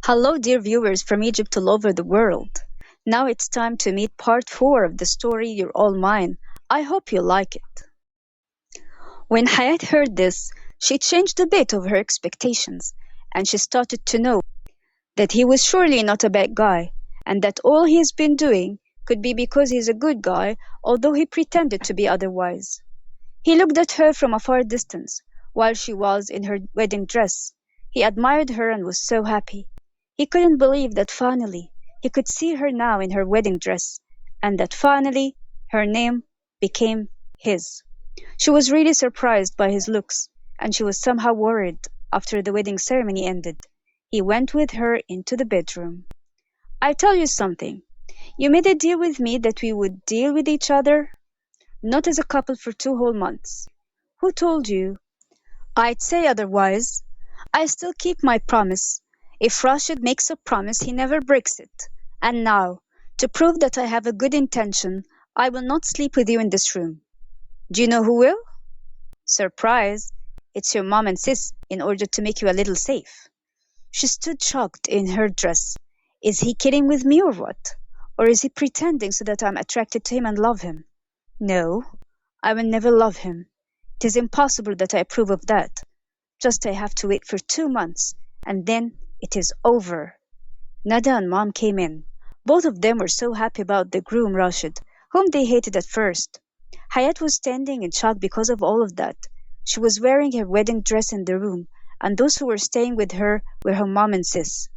Hello, dear viewers from Egypt all over the world. Now it's time to meet part 4 of the story You're All Mine. I hope you like it. When Hayat heard this, she changed a bit of her expectations, and she started to know that he was surely not a bad guy, and that all he's been doing could be because he's a good guy, although he pretended to be otherwise. He looked at her from a far distance, while she was in her wedding dress. He admired her and was so happy. He couldn't believe that finally he could see her now in her wedding dress, and that finally her name became his. She was really surprised by his looks, and she was somehow worried after the wedding ceremony ended. He went with her into the bedroom. I tell you something. You made a deal with me that we would deal with each other, not as a couple for 2 whole months. Who told you? I'd say otherwise. I still keep my promise. If Rashid makes a promise, he never breaks it. And now, to prove that I have a good intention, I will not sleep with you in this room. Do you know who will? Surprise! It's your mom and sis, in order to make you a little safe. She stood shocked in her dress. Is he kidding with me or what? Or is he pretending so that I'm attracted to him and love him? No, I will never love him. It is impossible that I approve of that. Just I have to wait for 2 months, and then it is over. Nada and Mom came in. Both of them were so happy about the groom Rashid, whom they hated at first. Hayat was standing in shock because of all of that. She was wearing her wedding dress in the room, and those who were staying with her were her mom and sis.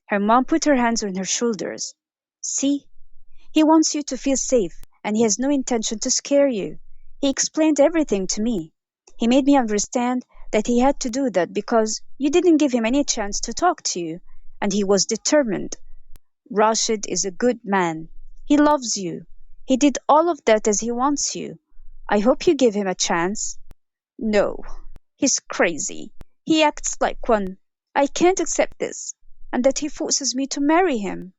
Her mom put her hands on her shoulders. See? He wants you to feel safe, and he has no intention to scare you. He explained everything to me. He made me understand that he had to do that because you didn't give him any chance to talk to you, and he was determined. Rashid is a good man. He loves you. He did all of that as he wants you. I hope you give him a chance. No, he's crazy. He acts like one. I can't accept this, and that he forces me to marry him.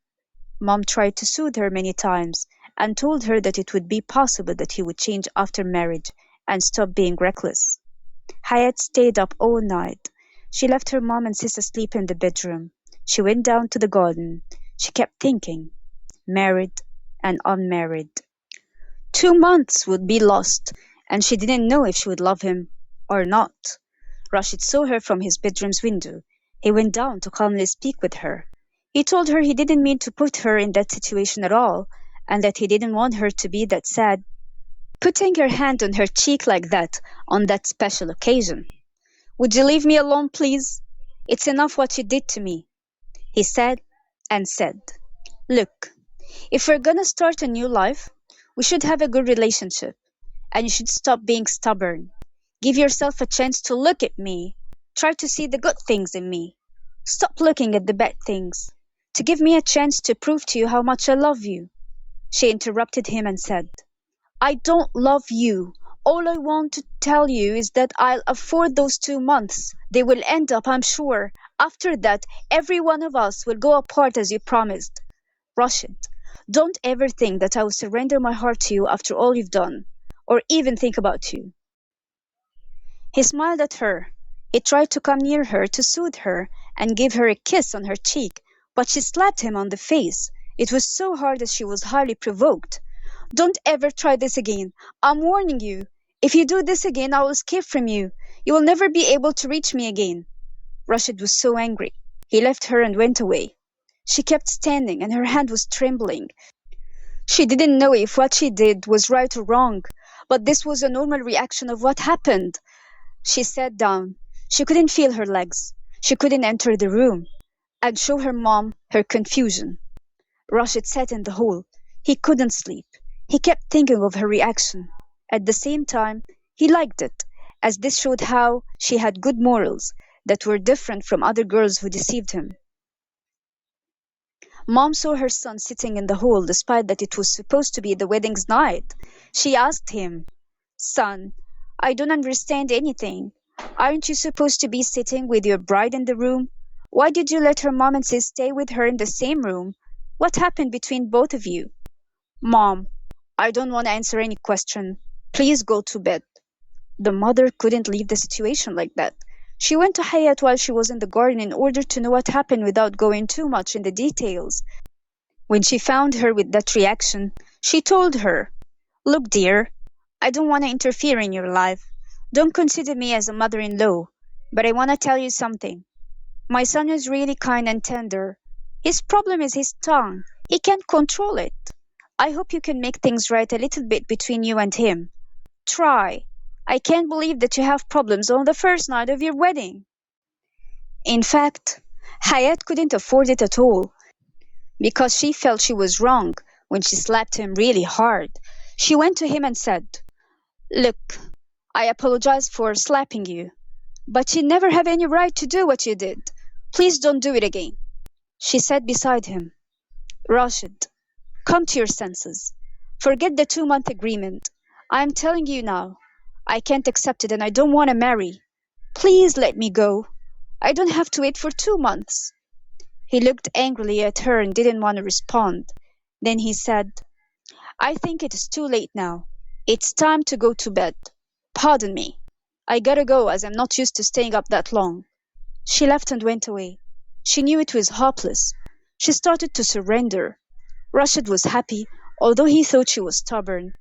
Mom tried to soothe her many times and told her that it would be possible that he would change after marriage and stop being reckless. Hayat stayed up all night. She left her mom and sis asleep in the bedroom. She went down to the garden. She kept thinking, married and unmarried. 2 months would be lost, and she didn't know if she would love him or not. Rashid saw her from his bedroom's window. He went down to calmly speak with her. He told her he didn't mean to put her in that situation at all, and that he didn't want her to be that sad, putting her hand on her cheek like that on that special occasion. Would you leave me alone, please? It's enough what you did to me, he said and said. Look, if we're gonna start a new life, we should have a good relationship, and you should stop being stubborn. Give yourself a chance to look at me. Try to see the good things in me. Stop looking at the bad things. To give me a chance to prove to you how much I love you. She interrupted him and said, I don't love you. All I want to tell you is that I'll afford those 2 months. They will end up, I'm sure. After that, every one of us will go apart as you promised. Rashid, don't ever think that I will surrender my heart to you after all you've done, or even think about you. He smiled at her. He tried to come near her to soothe her and give her a kiss on her cheek, but she slapped him on the face. It was so hard that she was highly provoked. Don't ever try this again. I'm warning you. If you do this again, I will escape from you. You will never be able to reach me again. Rashid was so angry. He left her and went away. She kept standing and her hand was trembling. She didn't know if what she did was right or wrong, but this was a normal reaction of what happened. She sat down. She couldn't feel her legs. She couldn't enter the room and show her mom her confusion. Rashid sat in the hall. He couldn't sleep. He kept thinking of her reaction. At the same time, he liked it, as this showed how she had good morals that were different from other girls who deceived him. Mom saw her son sitting in the hall despite that it was supposed to be the wedding's night. She asked him, Son, I don't understand anything. Aren't you supposed to be sitting with your bride in the room? Why did you let her mom and sis stay with her in the same room? What happened between both of you? Mom, I don't want to answer any question. Please go to bed. The mother couldn't leave the situation like that. She went to Hayat while she was in the garden in order to know what happened without going too much in the details. When she found her with that reaction, she told her, "Look, dear, I don't want to interfere in your life. Don't consider me as a mother-in-law, but I want to tell you something. My son is really kind and tender. His problem is his tongue. He can't control it. I hope you can make things right a little bit between you and him. Try. I can't believe that you have problems on the first night of your wedding." In fact, Hayat couldn't afford it at all because she felt she was wrong when she slapped him really hard. She went to him and said, "Look, I apologize for slapping you, but you never have any right to do what you did. Please don't do it again." She said beside him, "Rashid, come to your senses. Forget the 2-month agreement. I am telling you now, I can't accept it and I don't want to marry. Please let me go. I don't have to wait for 2 months." He looked angrily at her and didn't want to respond. Then he said, "I think it is too late now. It's time to go to bed. Pardon me. I gotta go as I'm not used to staying up that long." She left and went away. She knew it was hopeless. She started to surrender. Rashid was happy, although he thought she was stubborn.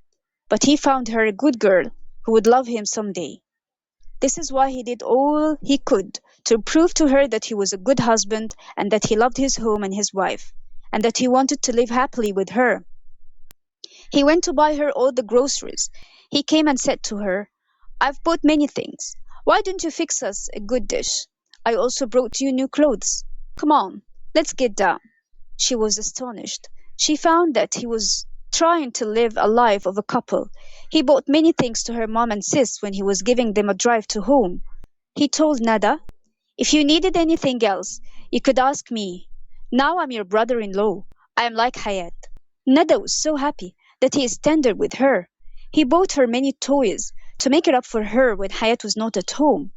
But he found her a good girl who would love him someday. This is why he did all he could to prove to her that he was a good husband and that he loved his home and his wife, and that he wanted to live happily with her. He went to buy her all the groceries. He came and said to her, "I've bought many things. Why don't you fix us a good dish? I also brought you new clothes. Come on, let's get down." She was astonished. She found that he was trying to live a life of a couple. He bought many things to her mom and sis when he was giving them a drive to home. He told Nada, "If you needed anything else, you could ask me. Now I'm your brother-in-law. I am like Hayat." Nada was so happy that he is tender with her. He bought her many toys to make it up for her when Hayat was not at home.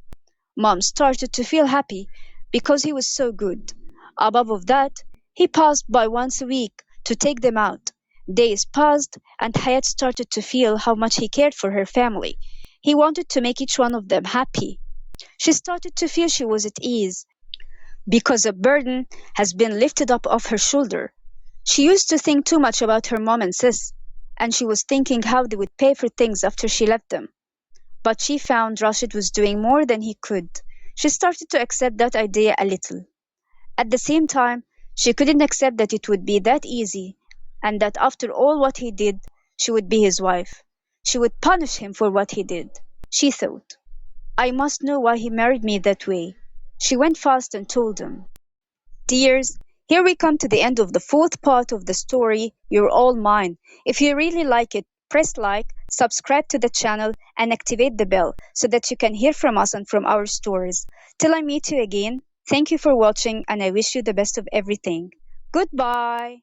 Mom started to feel happy because he was so good. Above of that, he passed by once a week to take them out. Days passed, and Hayat started to feel how much he cared for her family. He wanted to make each one of them happy. She started to feel she was at ease because a burden has been lifted up off her shoulder. She used to think too much about her mom and sis, and she was thinking how they would pay for things after she left them. But she found Rashid was doing more than he could. She started to accept that idea a little. At the same time, she couldn't accept that it would be that easy, and that after all what he did, she would be his wife. She would punish him for what he did. She thought, "I must know why he married me that way." She went fast and told him. Dears, here we come to the end of the 4th part of the story, You're All Mine. If you really like it, press like, subscribe to the channel, and activate the bell so that you can hear from us and from our stories. Till I meet you again, thank you for watching and I wish you the best of everything. Goodbye.